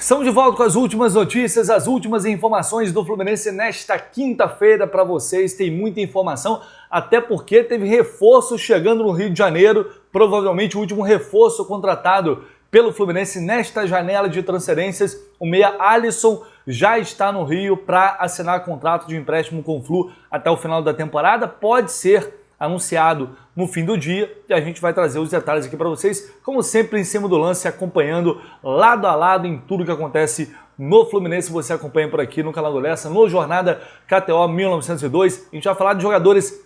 Estamos de volta com as últimas notícias, as últimas informações do Fluminense nesta quinta-feira para vocês. Tem muita informação, até porque teve reforço chegando no Rio de Janeiro, provavelmente o último reforço contratado pelo Fluminense nesta janela de transferências. O meia Alisson já está no Rio para assinar contrato de empréstimo com o Flu até o final da temporada. Pode ser anunciado no fim do dia e a gente vai trazer os detalhes aqui para vocês, como sempre em cima do lance, acompanhando lado a lado em tudo que acontece no Fluminense. Você acompanha por aqui no canal do Lessa, no Jornada KTO 1902. A gente vai falar de jogadores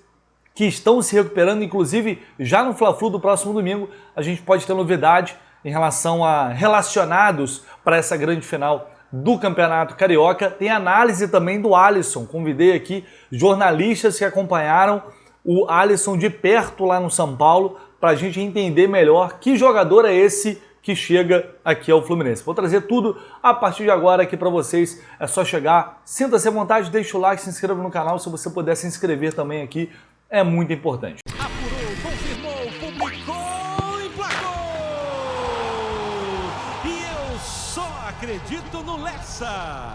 que estão se recuperando, inclusive já no Fla-Flu do próximo domingo a gente pode ter novidade em relação a relacionados para essa grande final do Campeonato Carioca. Tem análise também do Alisson, convidei aqui jornalistas que acompanharam o Alisson de perto lá no São Paulo, para a gente entender melhor que jogador é esse que chega aqui ao Fluminense. Vou trazer tudo a partir de agora aqui para vocês. É só chegar, sinta-se à vontade, deixa o like, se inscreva no canal. Se você puder se inscrever também aqui, é muito importante. Apurou, confirmou, publicou, emplacou! E eu só acredito no Lessa!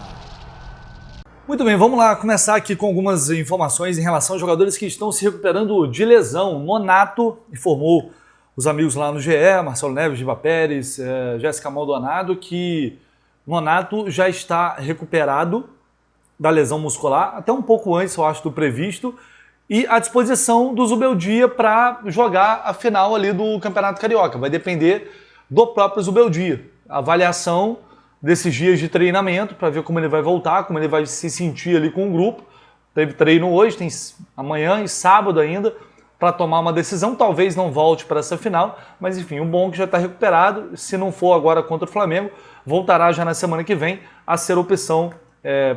Muito bem, vamos lá começar aqui com algumas informações em relação aos jogadores que estão se recuperando de lesão. Nonato informou os amigos lá no GE, Marcelo Neves, Giba Pérez, Jéssica Maldonado, que Nonato já está recuperado da lesão muscular, até um pouco antes, eu acho, do previsto, e à disposição do Zubeldia para jogar a final ali do Campeonato Carioca. Vai depender do próprio Zubeldia. A avaliação desses dias de treinamento, para ver como ele vai voltar, como ele vai se sentir ali com o grupo. Teve treino hoje, tem amanhã e sábado ainda, para tomar uma decisão. Talvez não volte para essa final, mas enfim, o bom é que já está recuperado. Se não for agora contra o Flamengo, voltará já na semana que vem a ser opção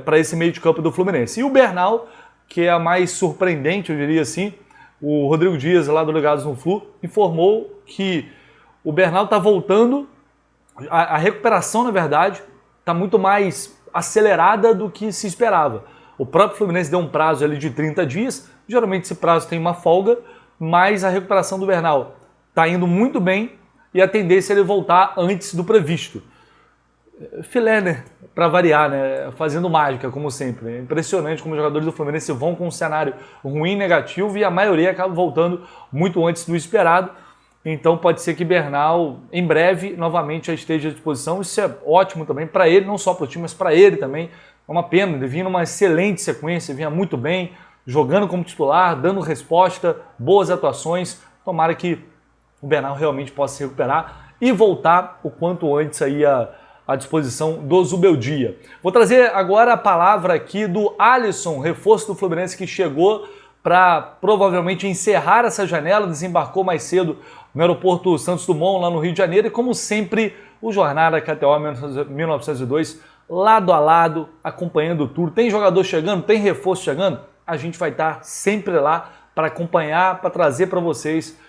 para esse meio de campo do Fluminense. E o Bernal, que é a mais surpreendente, eu diria assim, o Rodrigo Dias, lá do Ligados no Flu, informou que o Bernal está voltando. A recuperação, na verdade, está muito mais acelerada do que se esperava. O próprio Fluminense deu um prazo ali de 30 dias, geralmente esse prazo tem uma folga, mas a recuperação do Bernal está indo muito bem e a tendência é ele voltar antes do previsto. Filé, né? Para variar, né? Fazendo mágica, como sempre. É impressionante como os jogadores do Fluminense vão com um cenário ruim, negativo, e a maioria acaba voltando muito antes do esperado. Então pode ser que Bernal, em breve, novamente já esteja à disposição. Isso é ótimo também para ele, não só para o time, mas para ele também. É uma pena, ele vinha numa excelente sequência, vinha muito bem, jogando como titular, dando resposta, boas atuações. Tomara que o Bernal realmente possa se recuperar e voltar o quanto antes aí à disposição do Zubeldia. Vou trazer agora a palavra aqui do Alisson, reforço do Fluminense que chegou para provavelmente encerrar essa janela, desembarcou mais cedo no aeroporto Santos Dumont, lá no Rio de Janeiro, e como sempre, o Jornada KTO 1902, lado a lado, acompanhando tudo. Tem jogador chegando, tem reforço chegando, a gente vai estar sempre lá para acompanhar, para trazer para vocês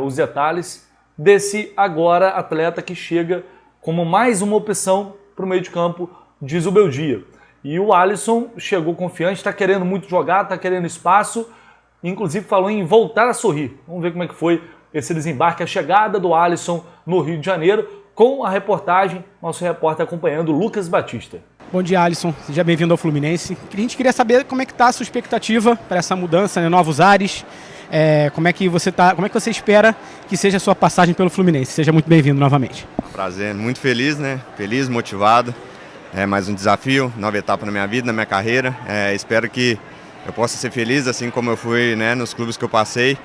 os detalhes desse agora atleta que chega como mais uma opção para o meio de campo de Zubeldia. E o Alisson chegou confiante, está querendo muito jogar, está querendo espaço, inclusive falou em voltar a sorrir. Vamos ver como é que foi esse desembarque, a chegada do Alisson no Rio de Janeiro, com a reportagem, nosso repórter acompanhando, Lucas Batista. Bom dia, Alisson. Seja bem-vindo ao Fluminense. A gente queria saber como é que está a sua expectativa para essa mudança, né? Novos ares. Como é que você espera que seja a sua passagem pelo Fluminense? Seja muito bem-vindo novamente. Prazer, muito feliz, né? Feliz, motivado. É mais um desafio, nova etapa na minha vida, na minha carreira. Espero que eu possa ser feliz, assim como eu fui, né, nos clubes que eu passei.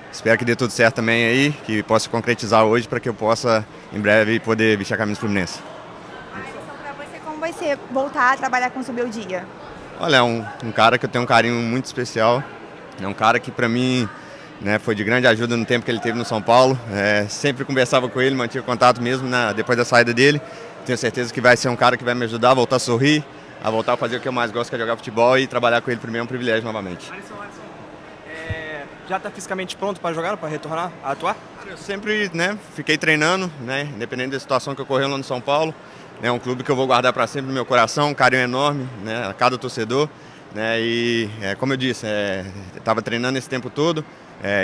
Espero que dê tudo certo também aí, que possa concretizar hoje para que eu possa, em breve, poder vestir a camisa do Fluminense. Para você, como vai ser voltar a trabalhar com o Zubeldia? Olha, é um cara que eu tenho um carinho muito especial. É um cara que, para mim, né, foi de grande ajuda no tempo que ele teve no São Paulo. Sempre conversava com ele, mantive contato mesmo depois da saída dele. Tenho certeza que vai ser um cara que vai me ajudar a voltar a sorrir, a voltar a fazer o que eu mais gosto, que é jogar futebol, e trabalhar com ele para mim é um privilégio novamente. Alisson, já está fisicamente pronto para jogar, para retornar a atuar? Eu sempre, né, fiquei treinando, né, independente da situação que ocorreu lá no São Paulo. É um clube que eu vou guardar para sempre no meu coração, um carinho enorme, né, a cada torcedor. Né, e como eu disse, estava treinando esse tempo todo,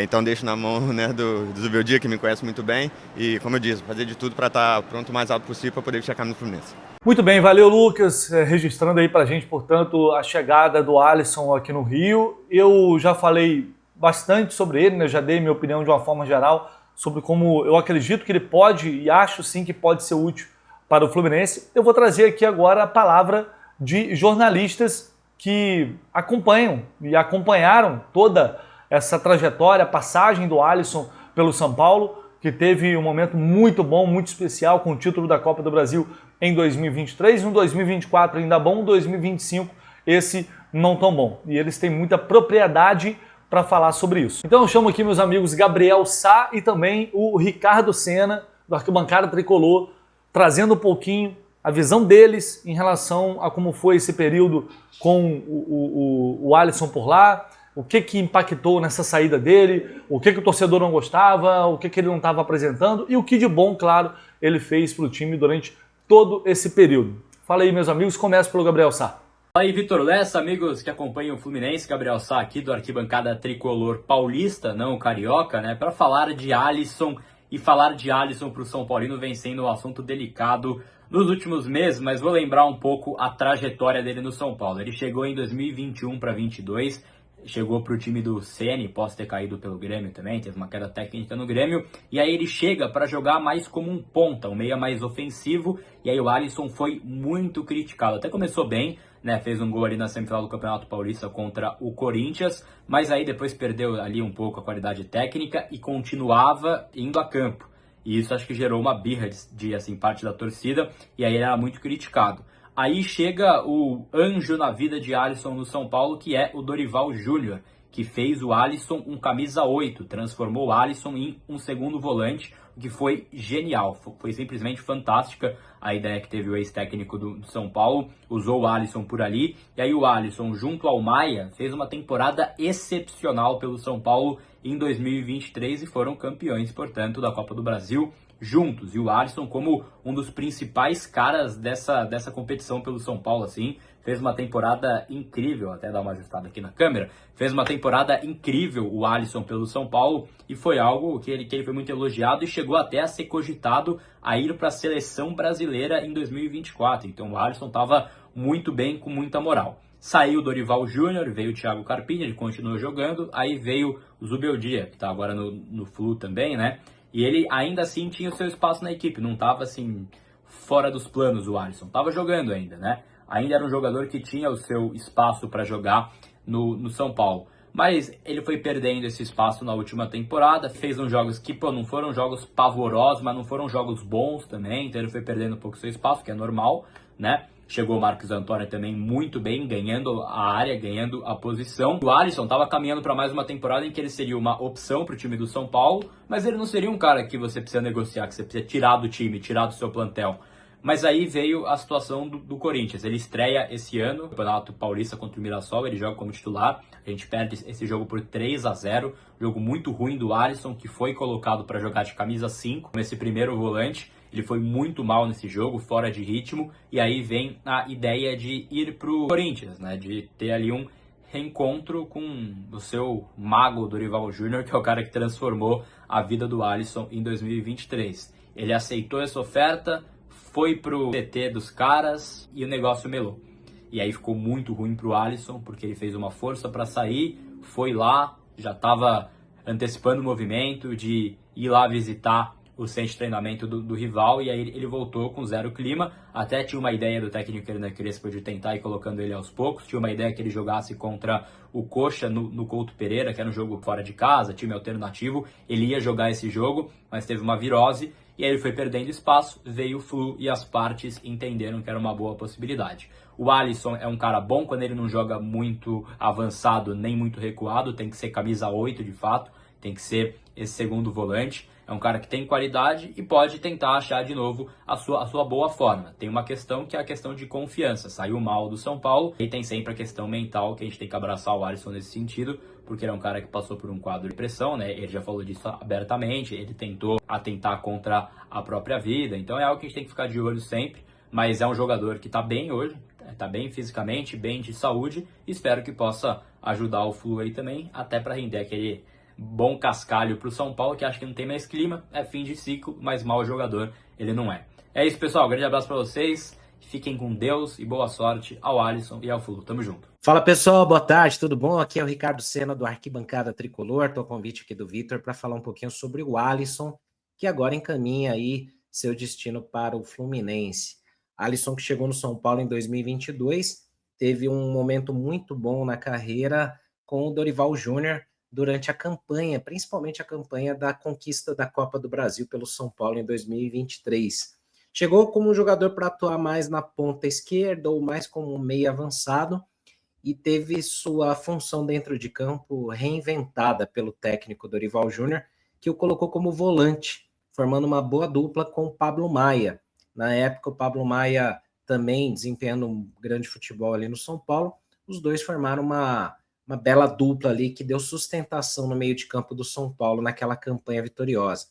Então deixo na mão, né, do Zubeldia, que me conhece muito bem. E, como eu disse, fazer de tudo para estar pronto o mais alto possível para poder chegar no Fluminense. Muito bem, valeu, Lucas, registrando aí pra gente, portanto, a chegada do Alisson aqui no Rio. Eu já falei bastante sobre ele, né? Já dei minha opinião de uma forma geral sobre como eu acredito que ele pode e acho sim que pode ser útil para o Fluminense. Eu vou trazer aqui agora a palavra de jornalistas que acompanham e acompanharam toda essa trajetória, a passagem do Alisson pelo São Paulo, que teve um momento muito bom, muito especial com o título da Copa do Brasil em 2023, um 2024 ainda bom, um 2025 esse não tão bom. E eles têm muita propriedade para falar sobre isso. Então eu chamo aqui meus amigos Gabriel Sá e também o Ricardo Senna, do Arquibancada Tricolor, trazendo um pouquinho a visão deles em relação a como foi esse período com o Alisson por lá, o que impactou nessa saída dele, o que o torcedor não gostava, o que ele não estava apresentando e o que de bom, claro, ele fez para o time durante todo esse período. Fala aí, meus amigos, começo pelo Gabriel Sá. Fala aí, Vitor Lessa, amigos que acompanham o Fluminense, Gabriel Sá aqui do Arquibancada Tricolor Paulista, não carioca, né, para falar de Alisson e falar de Alisson para o São Paulino vem sendo um assunto delicado nos últimos meses, mas vou lembrar um pouco a trajetória dele no São Paulo. Ele chegou em 2021 para 22, chegou para o time do Ceni, posso ter caído pelo Grêmio também, teve uma queda técnica no Grêmio, e aí ele chega para jogar mais como um ponta, um meia mais ofensivo, e aí o Alisson foi muito criticado, até começou bem, né, fez um gol ali na semifinal do Campeonato Paulista contra o Corinthians, mas aí depois perdeu ali um pouco a qualidade técnica e continuava indo a campo. E isso acho que gerou uma birra de assim, parte da torcida, e aí ele era muito criticado. Aí chega o anjo na vida de Alisson no São Paulo, que é o Dorival Júnior, que fez o Alisson um camisa 8, transformou o Alisson em um segundo volante, o que foi genial, foi simplesmente fantástica a ideia que teve o ex-técnico do São Paulo, usou o Alisson por ali, e aí o Alisson, junto ao Maia, fez uma temporada excepcional pelo São Paulo em 2023 e foram campeões, portanto, da Copa do Brasil juntos. E o Alisson, como um dos principais caras dessa competição pelo São Paulo, assim, fez uma temporada incrível, até dar uma ajustada aqui na câmera, fez uma temporada incrível o Alisson pelo São Paulo e foi algo que ele foi muito elogiado e chegou até a ser cogitado a ir para a seleção brasileira em 2024. Então o Alisson estava muito bem, com muita moral. Saiu o Dorival Júnior, veio o Thiago Carpini, ele continuou jogando, aí veio o Zubeldia, que está agora no Flu também, né? E ele ainda assim tinha o seu espaço na equipe, não estava assim fora dos planos o Alisson, estava jogando ainda, né? Ainda era um jogador que tinha o seu espaço para jogar no São Paulo. Mas ele foi perdendo esse espaço na última temporada, fez uns jogos que não foram jogos pavorosos, mas não foram jogos bons também, então ele foi perdendo um pouco seu espaço, que é normal, né? Chegou o Marcos Antônio também muito bem, ganhando a área, ganhando a posição. O Alisson estava caminhando para mais uma temporada em que ele seria uma opção para o time do São Paulo, mas ele não seria um cara que você precisa negociar, que você precisa tirar do time, tirar do seu plantel. Mas aí veio a situação do Corinthians. Ele estreia esse ano, no Campeonato Paulista contra o Mirassol, ele joga como titular. A gente perde esse jogo por 3-0, jogo muito ruim do Alisson, que foi colocado para jogar de camisa 5, nesse primeiro volante. Ele foi muito mal nesse jogo, fora de ritmo, e aí vem a ideia de ir pro Corinthians, né? De ter ali um reencontro com o seu mago Dorival Júnior, que é o cara que transformou a vida do Alisson em 2023. Ele aceitou essa oferta, foi pro CT dos caras e o negócio melou. E aí ficou muito ruim pro Alisson, porque ele fez uma força para sair, foi lá, já estava antecipando o movimento de ir lá visitar o centro de treinamento do rival, e aí ele voltou com zero clima. Até tinha uma ideia do técnico Hernan Crespo de tentar ir colocando ele aos poucos, tinha uma ideia que ele jogasse contra o Coxa no Couto Pereira, que era um jogo fora de casa, time alternativo, ele ia jogar esse jogo, mas teve uma virose, e aí ele foi perdendo espaço, veio o Flu e as partes entenderam que era uma boa possibilidade. O Alisson é um cara bom quando ele não joga muito avançado, nem muito recuado, tem que ser camisa 8 de fato, tem que ser esse segundo volante. É um cara que tem qualidade e pode tentar achar de novo a sua boa forma. Tem uma questão que é a questão de confiança. Saiu mal do São Paulo e tem sempre a questão mental, que a gente tem que abraçar o Alisson nesse sentido, porque ele é um cara que passou por um quadro de pressão, né? Ele já falou disso abertamente, ele tentou atentar contra a própria vida. Então é algo que a gente tem que ficar de olho sempre, mas é um jogador que está bem hoje, está bem fisicamente, bem de saúde. Espero que possa ajudar o Flu aí também, até para render aquele bom cascalho para o São Paulo, que acho que não tem mais clima, é fim de ciclo, mas mau jogador ele não é. É isso, pessoal, grande abraço para vocês, fiquem com Deus e boa sorte ao Alisson e ao Flu, tamo junto. Fala pessoal, boa tarde, tudo bom? Aqui é o Ricardo Sena do Arquibancada Tricolor, tô a convite aqui do Vitor para falar um pouquinho sobre o Alisson, que agora encaminha aí seu destino para o Fluminense. Alisson, que chegou no São Paulo em 2022, teve um momento muito bom na carreira com o Dorival Júnior durante a campanha, principalmente a campanha da conquista da Copa do Brasil pelo São Paulo em 2023. Chegou como um jogador para atuar mais na ponta esquerda ou mais como um meio avançado e teve sua função dentro de campo reinventada pelo técnico Dorival Júnior, que o colocou como volante, formando uma boa dupla com o Pablo Maia. Na época, o Pablo Maia também desempenhando um grande futebol ali no São Paulo. Os dois formaram uma bela dupla ali que deu sustentação no meio de campo do São Paulo naquela campanha vitoriosa.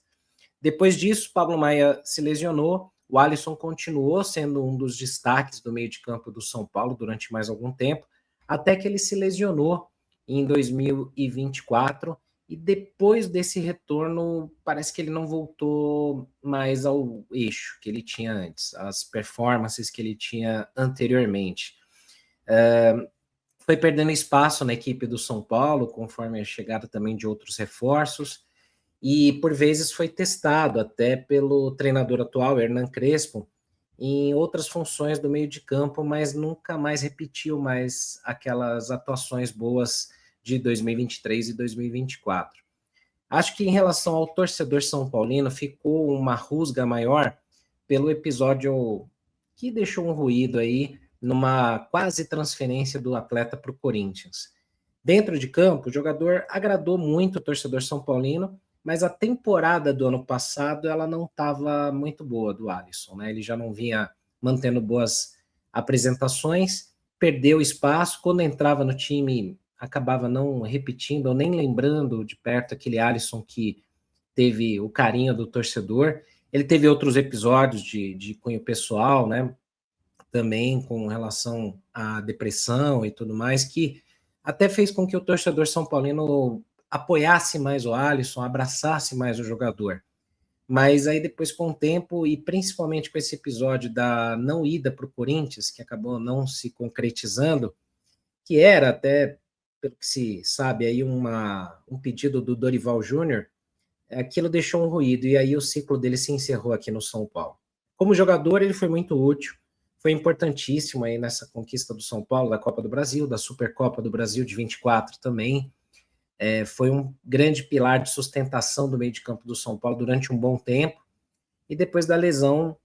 Depois disso, o Pablo Maia se lesionou, o Alisson continuou sendo um dos destaques do meio de campo do São Paulo durante mais algum tempo, até que ele se lesionou em 2024, e depois desse retorno, parece que ele não voltou mais ao eixo que ele tinha antes, as performances que ele tinha anteriormente. Foi perdendo espaço na equipe do São Paulo, conforme a chegada também de outros reforços, e por vezes foi testado até pelo treinador atual, Hernan Crespo, em outras funções do meio de campo, mas nunca mais repetiu mais aquelas atuações boas de 2023 e 2024. Acho que em relação ao torcedor são paulino, ficou uma rusga maior pelo episódio que deixou um ruído aí, numa quase transferência do atleta para o Corinthians. Dentro de campo, o jogador agradou muito o torcedor são paulino, mas a temporada do ano passado ela não estava muito boa do Alisson, né? Ele já não vinha mantendo boas apresentações, perdeu espaço, quando entrava no time acabava não repetindo ou nem lembrando de perto aquele Alisson que teve o carinho do torcedor. Ele teve outros episódios de cunho pessoal, né? Também com relação à depressão e tudo mais, que até fez com que o torcedor são paulino apoiasse mais o Alisson, abraçasse mais o jogador. Mas aí depois, com o tempo, e principalmente com esse episódio da não ida para o Corinthians, que acabou não se concretizando, que era até, pelo que se sabe, aí um pedido do Dorival Júnior, aquilo deixou um ruído, e aí o ciclo dele se encerrou aqui no São Paulo. Como jogador, ele foi muito útil, foi importantíssimo aí nessa conquista do São Paulo, da Copa do Brasil, da Supercopa do Brasil de 24 também. Foi um grande pilar de sustentação do meio de campo do São Paulo durante um bom tempo, e depois da lesão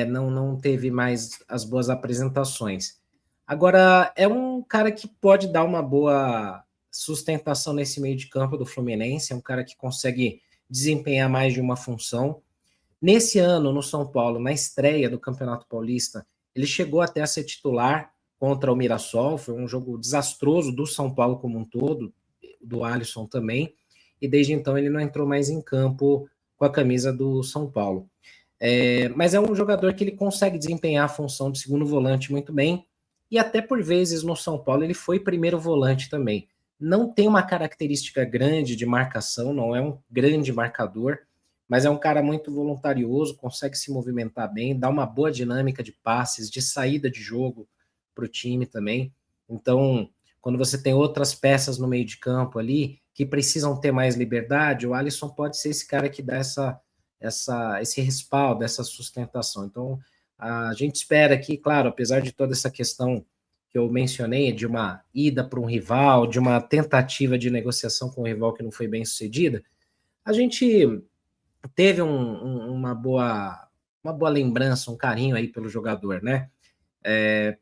não teve mais as boas apresentações. Agora, é um cara que pode dar uma boa sustentação nesse meio de campo do Fluminense, é um cara que consegue desempenhar mais de uma função. Nesse ano, no São Paulo, na estreia do Campeonato Paulista, ele chegou até a ser titular contra o Mirassol, foi um jogo desastroso do São Paulo como um todo, do Alisson também, e desde então ele não entrou mais em campo com a camisa do São Paulo. Mas é um jogador que ele consegue desempenhar a função de segundo volante muito bem, e até por vezes no São Paulo ele foi primeiro volante também. Não tem uma característica grande de marcação, não é um grande marcador, mas é um cara muito voluntarioso, consegue se movimentar bem, dá uma boa dinâmica de passes, de saída de jogo para o time também. Então, quando você tem outras peças no meio de campo ali, que precisam ter mais liberdade, o Alisson pode ser esse cara que dá esse respaldo, essa sustentação. Então, a gente espera que, claro, apesar de toda essa questão que eu mencionei, de uma ida para um rival, de uma tentativa de negociação com um rival que não foi bem sucedida, a gente teve uma boa lembrança, um carinho aí pelo jogador, né?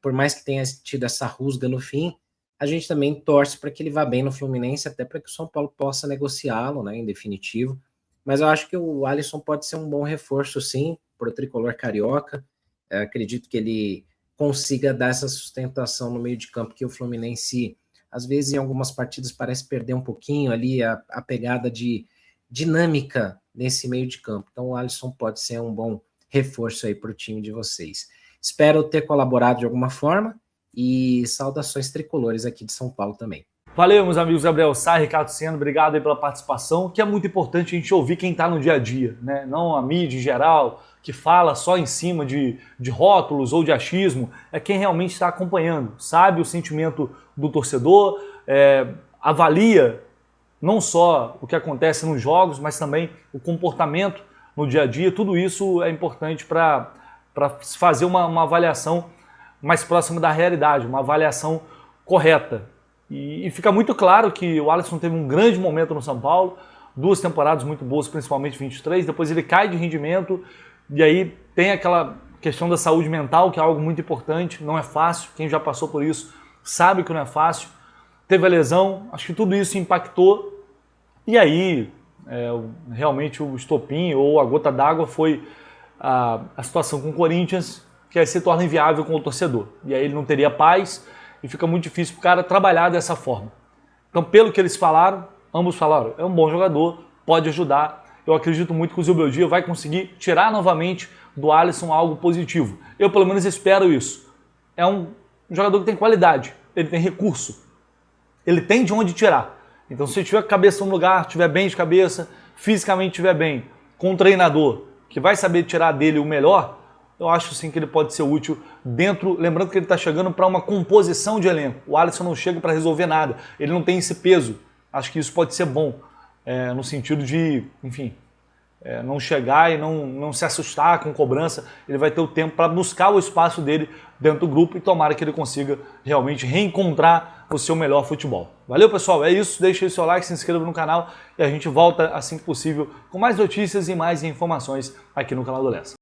Por mais que tenha tido essa rusga no fim, a gente também torce para que ele vá bem no Fluminense, até para que o São Paulo possa negociá-lo, né, em definitivo. Mas eu acho que o Alisson pode ser um bom reforço, sim, para o tricolor carioca. Acredito que ele consiga dar essa sustentação no meio de campo, que o Fluminense, às vezes, em algumas partidas, parece perder um pouquinho ali a pegada de dinâmica nesse meio de campo. Então o Alisson pode ser um bom reforço aí para o time de vocês. Espero ter colaborado de alguma forma, e saudações tricolores aqui de São Paulo também. Valeu, meus amigos, Gabriel Sá, Ricardo Senna, obrigado aí pela participação, que é muito importante a gente ouvir quem está no dia a dia, né? Não a mídia em geral, que fala só em cima de rótulos ou de achismo, é quem realmente está acompanhando, sabe o sentimento do torcedor, avalia não só o que acontece nos jogos, mas também o comportamento no dia a dia. Tudo isso é importante para se fazer uma avaliação mais próxima da realidade, uma avaliação correta. E fica muito claro que o Alisson teve um grande momento no São Paulo, 2 temporadas muito boas, principalmente 23, depois ele cai de rendimento, e aí tem aquela questão da saúde mental, que é algo muito importante, não é fácil, quem já passou por isso sabe que não é fácil. Teve a lesão, acho que tudo isso impactou, e aí realmente o estopim ou a gota d'água foi a situação com o Corinthians, que aí se torna inviável com o torcedor, e aí ele não teria paz, e fica muito difícil para o cara trabalhar dessa forma. Então, pelo que eles falaram, ambos falaram, é um bom jogador, pode ajudar. Eu acredito muito que o Zubeldia vai conseguir tirar novamente do Alisson algo positivo. Eu, pelo menos, espero isso. É um jogador que tem qualidade, ele tem recurso, ele tem de onde tirar. Então, se ele tiver a cabeça no lugar, estiver bem de cabeça, fisicamente estiver bem, com um treinador que vai saber tirar dele o melhor, eu acho sim que ele pode ser útil dentro, lembrando que ele está chegando para uma composição de elenco. O Alisson não chega para resolver nada, ele não tem esse peso. Acho que isso pode ser bom, no sentido de, enfim, não chegar e não se assustar com cobrança. Ele vai ter o tempo para buscar o espaço dele dentro do grupo e tomara que ele consiga realmente reencontrar o seu melhor futebol. Valeu, pessoal, é isso. Deixe aí seu like, se inscreva no canal e a gente volta assim que possível com mais notícias e mais informações aqui no canal do Lessa.